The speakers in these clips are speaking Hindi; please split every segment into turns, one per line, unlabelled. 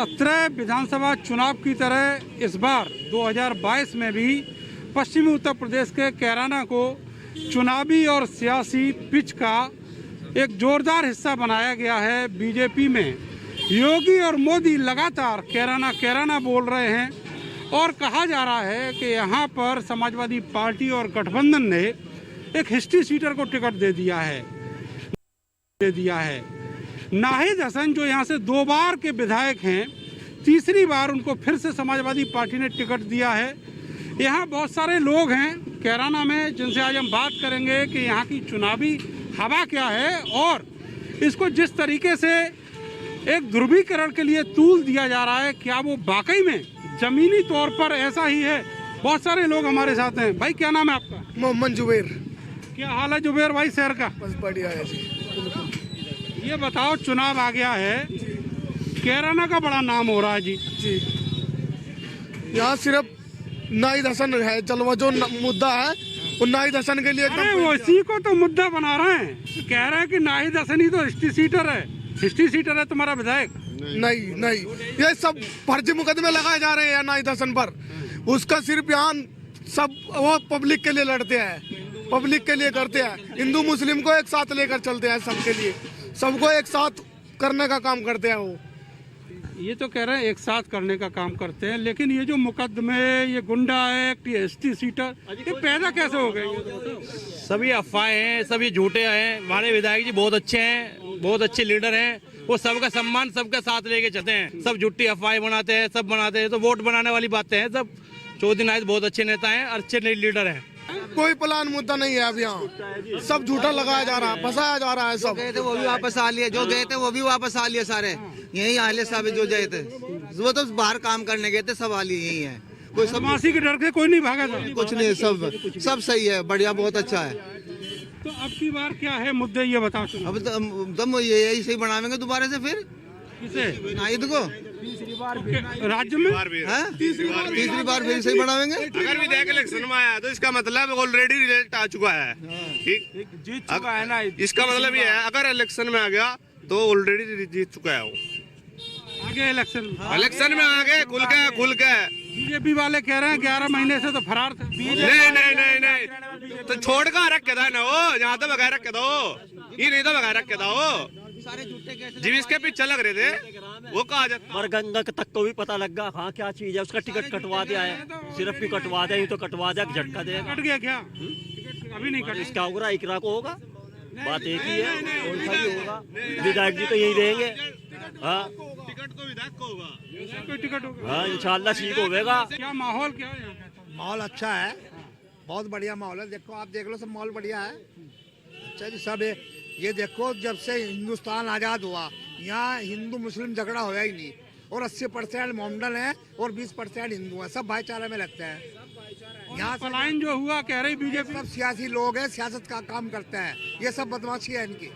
2017 विधानसभा चुनाव की तरह इस बार 2022 में भी पश्चिमी उत्तर प्रदेश के कैराना को चुनावी और सियासी पिच का एक जोरदार हिस्सा बनाया गया है। बीजेपी में योगी और मोदी लगातार कैराना कैराना बोल रहे हैं और कहा जा रहा है कि यहाँ पर समाजवादी पार्टी और गठबंधन ने एक हिस्ट्री सीटर को टिकट दे दिया है। नाहिद हसन जो यहाँ से 2 बार के विधायक हैं, तीसरी बार उनको फिर से समाजवादी पार्टी ने टिकट दिया है। यहाँ बहुत सारे लोग हैं कैराना में जिनसे आज हम बात करेंगे कि यहाँ की चुनावी हवा क्या है और इसको जिस तरीके से एक ध्रुवीकरण के लिए तूल दिया जा रहा है, क्या वो वाकई में जमीनी तौर पर ऐसा ही है। बहुत सारे लोग हमारे साथ हैं। भाई क्या नाम है आपका?
मोहम्मद जुबैर।
क्या हाल है जुबैर भाई शहर का?
बस बढ़िया है जी।
ये बताओ, चुनाव आ गया है, कैराना का बड़ा नाम हो रहा है जी।
यहाँ सिर्फ नाहिद हसन है, चलो जो मुद्दा है वो नाहिद हसन के लिए।
अरे वो इसी को तो मुद्दा बना रहे हैं, कह रहे हैं कि नाहिद हसन ही तो हिस्ट्री सीटर है। हिस्ट्री सीटर है तुम्हारा विधायक?
नहीं, ये सब फर्जी मुकदमे लगाए जा रहे हैं नाहिद हसन पर। उसका सिर्फ यहाँ सब वो पब्लिक के लिए लड़ते हैं, पब्लिक के लिए करते हैं। हिंदू मुस्लिम को एक साथ लेकर चलते हैं, सबके लिए, सबको एक साथ करने का काम करते हैं। वो
ये तो कह रहे हैं एक साथ करने का काम करते हैं, लेकिन ये जो मुकदमे, ये गुंडा एक्ट, ये हिस्ट्री सीटर, ये पैदा कैसे हो गए?
सभी अफवाहें हैं, सभी झूठे हैं। हमारे विधायक जी बहुत अच्छे हैं, बहुत अच्छे लीडर हैं। वो सबका सम्मान सबका साथ लेके चलते हैं। सब झूठी अफवाहें बनाते हैं, सब बनाते हैं, तो वोट बनाने वाली बातें हैं। सब चौधरी नाहिद बहुत अच्छे नेता हैं, अच्छे लीडर हैं।
कोई प्लान मुद्दा नहीं है अब यहाँ, सब झूठा लगाया जा रहा है, फंसाया जा रहा है। सब
गए थे वो भी वापस आ लिए, जो गए थे वो भी वापस आ लिए। सारे यही आले साहब जो गए थे वो तो बाहर काम करने गए थे, सब आ लिए यही है। कोई
बदमाशी के डर से कोई नहीं भागा था?
कुछ नहीं, सब सही है, बढ़िया, बहुत अच्छा है।
तो अब की बार क्या है मुद्दे, ये बताओ।
अब दम यही सही बनावेंगे दोबारा से फिर
किसे?
नाहिद को
राज्य में
तीसरी बार फिर सही बनावेंगे।
अगर विधायक इलेक्शन में आया तो इसका मतलब ऑलरेडी रिजल्ट आ चुका है, ठीक,
जीत चुका है ना।
इसका मतलब ये है अगर इलेक्शन में आ गया तो ऑलरेडी जीत चुका है वो।
आगे इलेक्शन
में आ गए खुल के
बीजेपी वाले कह रहे हैं 11 महीने से तो फरार थे।
नहीं तो छोड़ कर रख के था ना वो, यहाँ तो बगैर रख के दो, ये नहीं तो बगैर रख के दो। जिस इसके पीछे लग रहे थे वो कहा जाता।
मरगंगा तक को भी पता लग गया हाँ क्या चीज है। उसका टिकट कटवा दिया है, सिर्फ भी कटवा दिया, तो कटवा दिया, झटका देगा।
कट गया क्या? अभी नहीं कट।
इसका होगा इकरा को होगा, बात एक ही है। कौन सा भी होगा, विधायक जी तो यही रहेंगे। हाँ,
टिकट तो विधायक को होगा,
कोई टिकट होगा।
हाँ, इंशाल्लाह ठीक होगा।
क्या माहौल क्या है यहाँ का?
माहौल अच्छा है, बहुत बढ़िया माहौल है। देखो आप देख लो, सब माहौल बढ़िया है। अच्छा जी, सब ये देखो, जब से हिंदुस्तान आज़ाद हुआ यहाँ हिंदू मुस्लिम झगड़ा होया ही नहीं। और 80% मोमडन है और 20% हिंदू है, सब भाईचारे में लगते हैं। यहाँ
पलायन जो हुआ, कह रही बीजेपी,
सब सियासी लोग हैं, सियासत का काम करते हैं। ये सब बदमाशी है इनकी।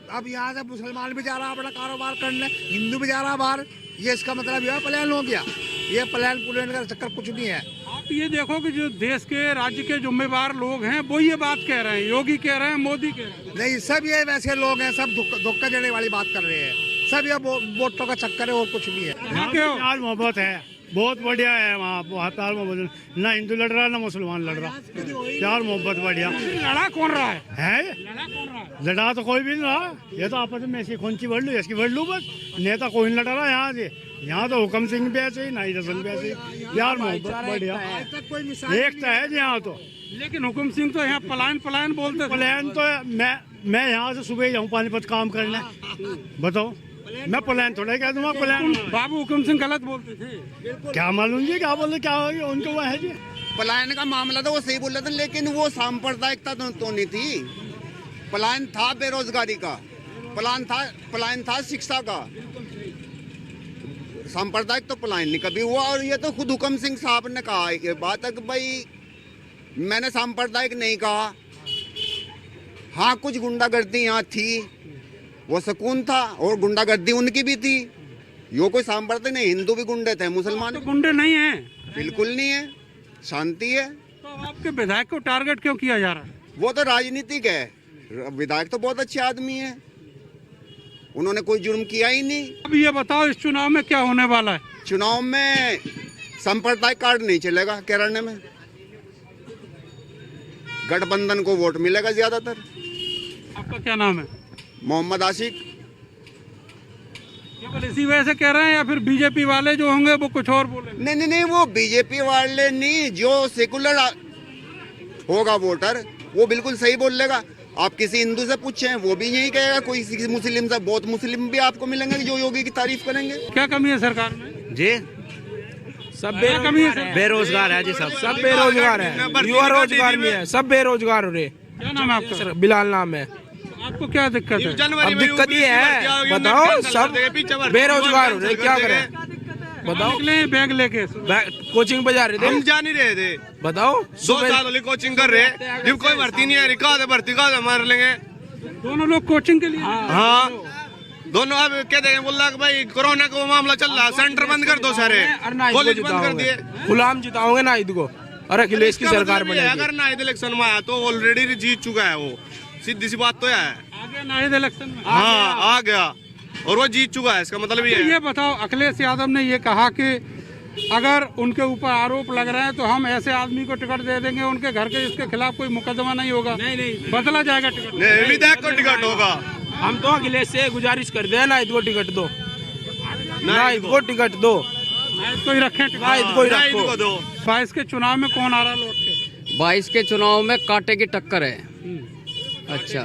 अब यहाँ से मुसलमान भी जा रहा है अपना कारोबार करने, हिंदू भी जा रहा है बाहर। ये इसका मतलब यह प्लान हो गया। ये प्लान का चक्कर कुछ नहीं है।
आप ये देखो कि जो देश के राज्य के जिम्मेवार लोग हैं वो ये बात कह रहे हैं, योगी कह रहे हैं, मोदी कह रहे हैं।
नहीं, सब ये वैसे लोग हैं, सब धोखा देने वाली बात कर रहे हैं। सब ये वोटों का चक्कर है और कुछ भी है।
प्यार मोहब्बत है, बहुत बढ़िया है वहाँ। प्यार मोहब्बत, ना हिंदू लड़ रहा ना मुसलमान लड़ रहा, प्यार मोहब्बत बढ़िया।
लड़ा कौन रहा है?
लड़ा कौन रहा है? लड़ा तो कोई भी नहीं रहा। ये तो आपस में ऐसी कौन सी बढ़ लू, इसकी बढ़ लू, बस नेता कोई नहीं लड़ रहा यहाँ से। यहाँ तो हुक्म सिंह भी ऐसे ही, नाहिद हसन भी ऐसे ही, प्यार मोहब्बत बढ़िया, एकता है जी यहाँ तो।
लेकिन हुकुम सिंह तो यहाँ पलायन बोलते।
पलायन तो मैं यहाँ से सुबह जाऊँ पानीपत काम करने, बताओ मैं पलायन थोड़ा कह दूंगा। पलायन
बाबू हुकुम सिंह गलत बोलते थे,
क्या मालूम जी, क्या बोले, क्या हो गया उनको, वो है जी।
पलायन का मामला था, वो सही बोल रहे थे, लेकिन वो सांप्रदायिकता तो नहीं थी। पलायन था बेरोजगारी का, पलायन था शिक्षा का। सांप्रदायिक तो पलायन नहीं कभी हुआ। और ये तो खुद हुकम सिंह साहब ने कहा ये बात है कि भाई मैंने सांप्रदायिक नहीं कहा। हाँ, कुछ गुंडागर्दी यहाँ थी, वो सुकून था, और गुंडागर्दी उनकी भी थी। यो कोई सांप्रदायिक नहीं, हिंदू भी गुंडे थे, मुसलमान
तो गुंडे नहीं है,
बिल्कुल नहीं है, शांति है।
तो आपके विधायक को टारगेट क्यों किया जा रहा है?
वो तो राजनीतिक है, विधायक तो बहुत अच्छे आदमी है, उन्होंने कोई जुर्म किया ही नहीं।
अब ये बताओ इस चुनाव में क्या होने वाला है?
चुनाव में सांप्रदायिक कार्ड नहीं चलेगा केरल में, गठबंधन को वोट मिलेगा ज्यादातर।
आपका क्या नाम है?
मोहम्मद आशिक।
केवल इसी वजह से कह रहे हैं या फिर बीजेपी वाले जो होंगे वो कुछ और बोलेंगे?
नहीं, वो बीजेपी वाले नहीं, जो सेकुलर होगा वोटर वो बिल्कुल सही बोलेगा। आप किसी हिंदू से पूछें वो भी यही कहेगा, कोई किसी मुस्लिम से, बहुत मुस्लिम भी आपको मिलेंगे जो योगी की तारीफ करेंगे।
क्या कमी है सरकार में?
जी
सब कमी है,
बेरोजगार है जी, सब
बेरोजगार है, युवा रोजगार नहीं है, सब बेरोजगार हो रहे।
क्या नाम है आपका?
बिलाल नाम है।
आपको क्या दिक्कत है?
अब दिक्कत ये है, बताओ सब बेरोजगार हो रहे, क्या करें बताओ।
निकले बैग लेके
कोचिंग पे जा रहे थे,
हम जा नहीं रहे थे,
बताओ
2 साल वाली कोचिंग कर रहे, जब कोई भर्ती नहीं है, कहा भर्ती कहा मार लेंगे।
दोनों लोग कोचिंग के लिए?
हाँ दोनों। अब क्या देखें, बोल रहा भाई कोरोना का मामला चल रहा, सेंटर बंद कर दो सारे, कॉलेज बंद कर दिए।
गुलाम जिताओगे नाहिद को, और अखिलेश की सरकार बनेगी।
अगर नाहिद इलेक्शन में आया तो ऑलरेडी जीत चुका है वो, सीधी सी बात तो है।
आगे नाहिद इलेक्शन में?
हाँ आ गया, और वो जीत चुका है, इसका मतलब ये है।
ये बताओ, अखिलेश यादव ने ये कहा कि अगर उनके ऊपर आरोप लग रहे हैं तो हम ऐसे आदमी को टिकट दे देंगे, उनके घर के इसके खिलाफ कोई मुकदमा नहीं होगा। नहीं बदला जाएगा टिकट।
नहीं, विधायक को टिकट होगा।
हम तो अखिलेश से गुजारिश कर दे, नाहिद को टिकट दो, नाहिद को टिकट दो,
नाहिद को ही रखें,
नाहिद को ही
नाहिद
रखो।
को दो।
22 के चुनाव में कौन आ रहा लौट के?
22 के चुनाव में कांटे की टक्कर है। अच्छा,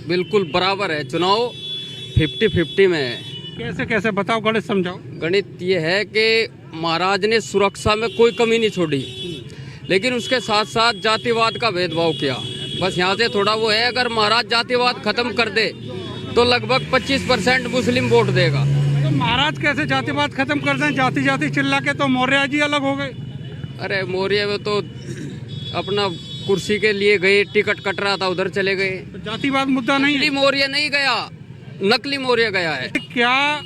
बिल्कुल बराबर है चुनाव, 50-50 में है।
कैसे कैसे बताओ, गणित समझाओ।
गणित ये है कि महाराज ने सुरक्षा में कोई कमी नहीं छोड़ी, लेकिन उसके साथ साथ जातिवाद का भेदभाव किया। बस यहाँ से थोड़ा वो है, अगर महाराज जातिवाद खत्म कर दे तो लगभग 25% मुस्लिम वोट देगा।
तो महाराज कैसे जातिवाद खत्म कर दें? जाति जाति चिल्ला के तो मौर्य जी अलग हो गए।
अरे मौर्य में तो अपना कुर्सी के लिए गए, टिकट कट रहा था उधर चले गए।
तो जातिवाद मुद्दा नहीं
नकली
है?
मौर्य नहीं गया, नकली मौर्य गया है।
क्या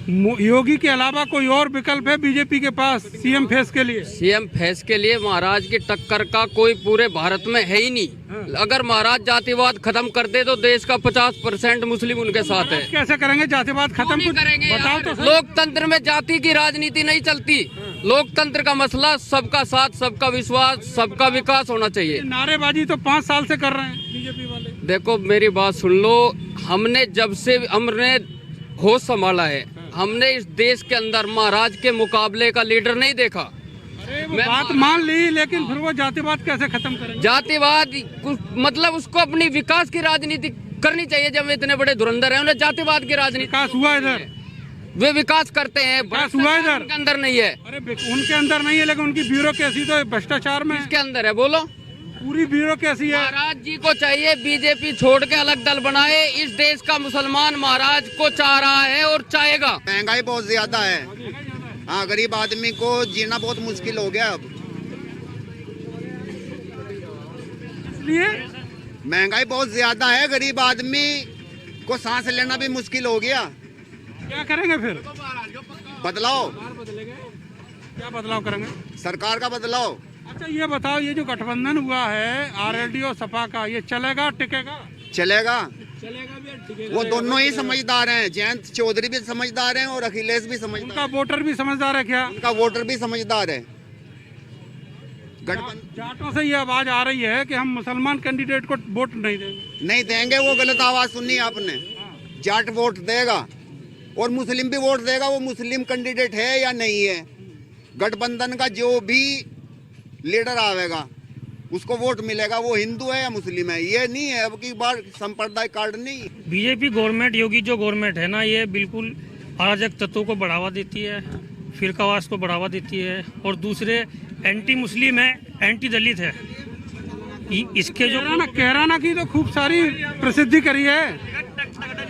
योगी के अलावा कोई और विकल्प है बीजेपी के पास सीएम फेस के लिए?
सीएम फेस के लिए महाराज की टक्कर का कोई पूरे भारत में है ही नहीं। अगर महाराज जातिवाद खत्म कर दे तो देश का 50% मुस्लिम उनके साथ है।
कैसे करेंगे जातिवाद खत्म?
नहीं करेंगे
बताओ
यार।
तो सही।
लोकतंत्र में जाति की राजनीति नहीं चलती। लोकतंत्र का मसला सबका साथ, सबका विश्वास, सबका विकास होना चाहिए।
नारेबाजी तो 5 साल से कर रहे हैं बीजेपी वाले।
देखो मेरी बात सुन लो, हमने जब से हमने होश संभाला है, हमने इस देश के अंदर महाराज के मुकाबले का लीडर नहीं देखा।
मैं बात मान ली, लेकिन फिर वो जातिवाद कैसे खत्म करेंगे?
जातिवाद मतलब उसको अपनी विकास की राजनीति करनी चाहिए। जब इतने बड़े धुरंधर हैं, उन्हें जातिवाद की राजनीति
विकास हुआ इधर?
वे विकास करते हैं,
विकास हुआ इधर?
उनके अंदर नहीं है।
अरे उनके अंदर नहीं है, लेकिन उनकी ब्यूरोक्रेसी तो भ्रष्टाचार में
किसके अंदर है बोलो?
पूरी ब्यूरोक्रेसी है।
महाराज जी को चाहिए बीजेपी छोड़ के अलग दल बनाए। इस देश का मुसलमान महाराज को चाह रहा है और चाहेगा।
महंगाई बहुत ज्यादा है, हाँ गरीब आदमी को जीना बहुत मुश्किल हो गया अब।
इसलिए
महंगाई बहुत ज्यादा है, गरीब आदमी को सांस लेना भी मुश्किल हो गया।
क्या करेंगे फिर?
बदलाव,
क्या बदलाव करेंगे?
सरकार का बदलाव।
अच्छा ये बताओ, ये जो गठबंधन हुआ है आरएलडी और सपा का, ये चलेगा टिकेगा?
चलेगा, वो दोनों ही समझदार हैं। जयंत चौधरी भी समझदार हैं और अखिलेश भी समझदार।
उनका वोटर भी समझदार है क्या?
उनका वोटर भी समझदार है।
जाटों से ये आवाज आ रही है कि हम मुसलमान कैंडिडेट को वोट नहीं देंगे।
नहीं देंगे, वो गलत आवाज सुनी आपने। जाट वोट देगा और मुस्लिम भी वोट देगा, वो मुस्लिम कैंडिडेट है या नहीं है। गठबंधन का जो भी लीडर आवेगा उसको वोट मिलेगा, वो हिंदू है या मुस्लिम है। ये नहीं है अब की बार सांप्रदायिक कार्ड नहीं।
बीजेपी गवर्नमेंट, योगी जो गवर्नमेंट है ना, ये बिल्कुल अराजक तत्वों को बढ़ावा देती है, फिरकावास को बढ़ावा देती है, और दूसरे एंटी मुस्लिम है, एंटी दलित है। इसके जो
कैराना की तो खूब सारी प्रसिद्धि करी है।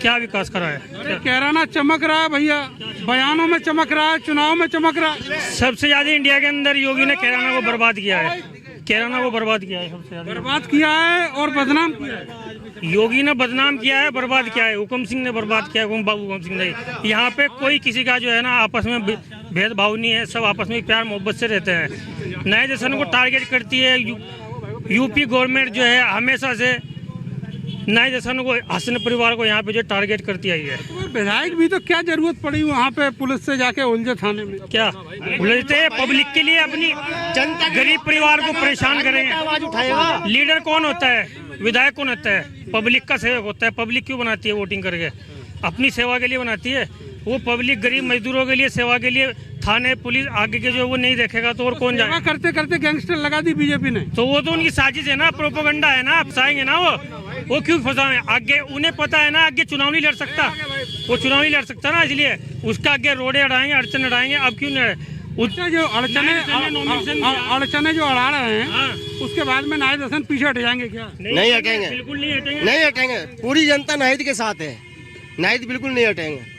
क्या विकास करा है?
कैराना चमक रहा है भैया, बयानों में चमक रहा है, चुनाव में चमक रहा है।
सबसे ज्यादा इंडिया के अंदर योगी ने कैराना को बर्बाद किया है। कैराना को बर्बाद किया है, सबसे ज्यादा
बर्बाद किया है और बदनाम किया है।
योगी ने बदनाम किया है, बर्बाद किया है। हुकुम सिंह ने बर्बाद किया है, बाबू हुकुम सिंह ने। यहाँ पे कोई किसी का जो है ना आपस में भेदभाव नहीं है, सब आपस में प्यार मोहब्बत से रहते हैं। नए जनरेशन को टारगेट करती है यूपी गवर्नमेंट जो है, हमेशा से नाहिद हसन को, हसन परिवार को यहाँ पे जो टारगेट करती आई है।
तो विधायक भी तो क्या जरूरत पड़ी वहाँ पे पुलिस से जाके उलझे थाने में?
क्या उलझते पब्लिक के लिए, अपनी जनता गरीब परिवार को परेशान करेंगे।
आवाज उठाएगा।
लीडर कौन होता है? विधायक कौन होता है? पब्लिक का सेवक होता है। पब्लिक क्यों बनाती है वोटिंग करके? अपनी सेवा के लिए बनाती है। वो पब्लिक गरीब मजदूरों के लिए, सेवा के लिए थाने पुलिस आगे के जो वो नहीं देखेगा तो और कौन जाएगा?
करते करते गैंगस्टर लगा दी बीजेपी ने।
तो वो तो उनकी साजिश है ना, प्रोपेगेंडा है ना, फंसाएंगे ना वो क्यों फंसाएंगे? आगे उन्हें पता है ना आगे चुनाव नहीं लड़ सकता, वो चुनाव नहीं लड़ सकता ना, इसलिए उसका आगे रोडे अड़ाएंगे, अड़चन अड़ाएंगे। अब क्यों नहीं?
जो अड़चने जो अड़ा रहे हैं उसके बाद में नाहिद हसन पीछे हट जाएंगे क्या?
नहीं हटेंगे,
बिल्कुल नहीं हटेंगे,
नहीं हटेंगे। पूरी जनता नाहिद के साथ है, नाहिद बिल्कुल नहीं हटेंगे।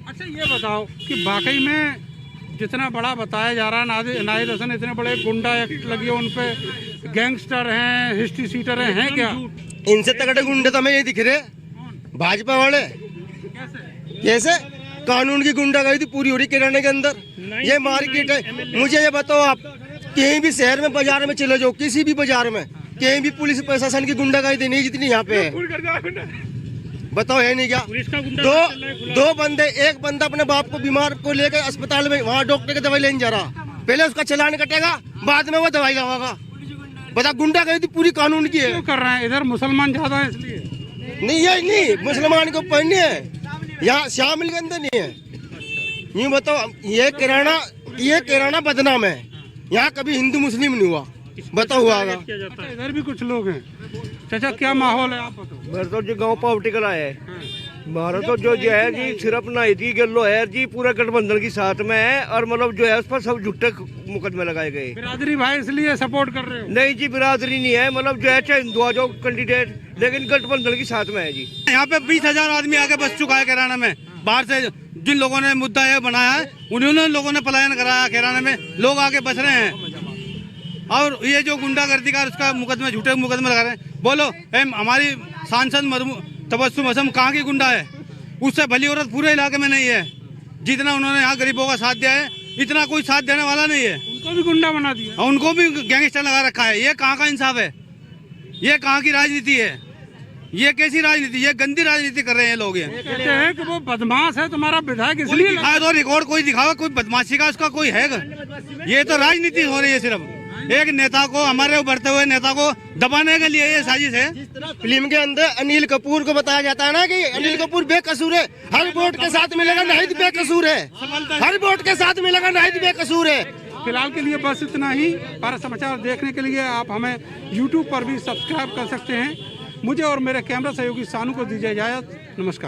अच्छा ये बताओ कि वाकई में जितना बड़ा बताया जा रहा है नाहिद हसन इतने बड़े गुंडा एक्ट लगी उन पे, गैंगस्टर हैं, हिस्ट्री सीटर हैं क्या?
इनसे तगड़े गुंडे तो हमें नहीं दिख रहे, भाजपा वाले। कैसे कानून की गुंडागर्दी पूरी हो रही किराने के अंदर। ये मार्केट है, मुझे ये बताओ आप कहीं भी शहर में बाजार में चले जाओ, किसी भी बाजार में कहीं भी पुलिस प्रशासन की गुंडागर्दी नहीं जितनी यहाँ पे है। बताओ है नहीं क्या? दो बंदे, एक बंदा अपने बाप को बीमार को लेकर अस्पताल में वहाँ डॉक्टर की दवाई लेने जा रहा, पहले उसका चालान कटेगा, बाद में वो दवाई लगाएगा। बता गुंडागर्दी पूरी कानून की है।
क्यों कर रहे हैं? इधर मुसलमान ज्यादा है इसलिए?
नहीं ये नहीं मुसलमान को पढ़ने है, यहाँ शामिल के अंदर नहीं है। यूँ बताओ ये किराना बदनाम है, यहाँ कभी हिंदू मुस्लिम नहीं हुआ। बताओ हुआ
इधर भी कुछ लोग हैं। चाचा क्या माहौल है आप बताओ?
मेरे तो जो गांव पॉलिटिकल है भारत तो जो है जी सिर्फ नाहिद की गलो है जी, पूरा गठबंधन के साथ में है और मतलब जो है उस पर सब झूठे मुकदमे लगाए गए।
बिरादरी भाई इसलिए सपोर्ट कर रहे हो?
नहीं जी बिरादरी नहीं है, मतलब जो है चाहे हिंदुआ जो कैंडिडेट, लेकिन गठबंधन के साथ में है जी।
यहाँ पे 20,000 आदमी आके बस चुका है कैराना में। बाहर से जिन लोगों ने मुद्दा ये बनाया है उन्होंने लोगों ने पलायन कराया कैराना में, लोग आके बच रहे हैं। और ये जो गुंडागर्दी का उसका मुकदमे, झूठे मुकदमे लगा रहे हैं। बोलो हमारी सांसद तबस्सुम हसन कहाँ की गुंडा है? उससे भली औरत पूरे इलाके में नहीं है। जितना उन्होंने यहाँ गरीबों का साथ दिया है इतना कोई साथ देने वाला नहीं है।
उनको भी गुंडा बना दिया,
उनको भी गैंगस्टर लगा रखा है। ये कहाँ का इंसाफ है? ये कहाँ की राजनीति है? ये कैसी राजनीति? ये गंदी राजनीति कर रहे हैं लोग। ये
कहते हैं कि वो बदमाश है तुम्हारा विधायक, इसलिए
दिखाए तो रिकॉर्ड कोई दिखावा, कोई बदमाशी का उसका कोई है? ये तो राजनीति हो रही है, सिर्फ एक नेता को, हमारे उभरते हुए नेता को दबाने के लिए ये साजिश है।
फिल्म के अंदर अनिल कपूर को बताया जाता है ना कि अनिल कपूर बेकसूर है, हर वोट के साथ मिलेगा, नाहिद बेकसूर है, हर वोट के साथ मिलेगा, नाहिद बेकसूर है।
फिलहाल के लिए बस इतना ही। पर समाचार देखने के लिए आप हमें YouTube पर भी सब्सक्राइब कर सकते हैं। मुझे और मेरे कैमरा सहयोगी सानू को दीजिए इजाजत। नमस्कार।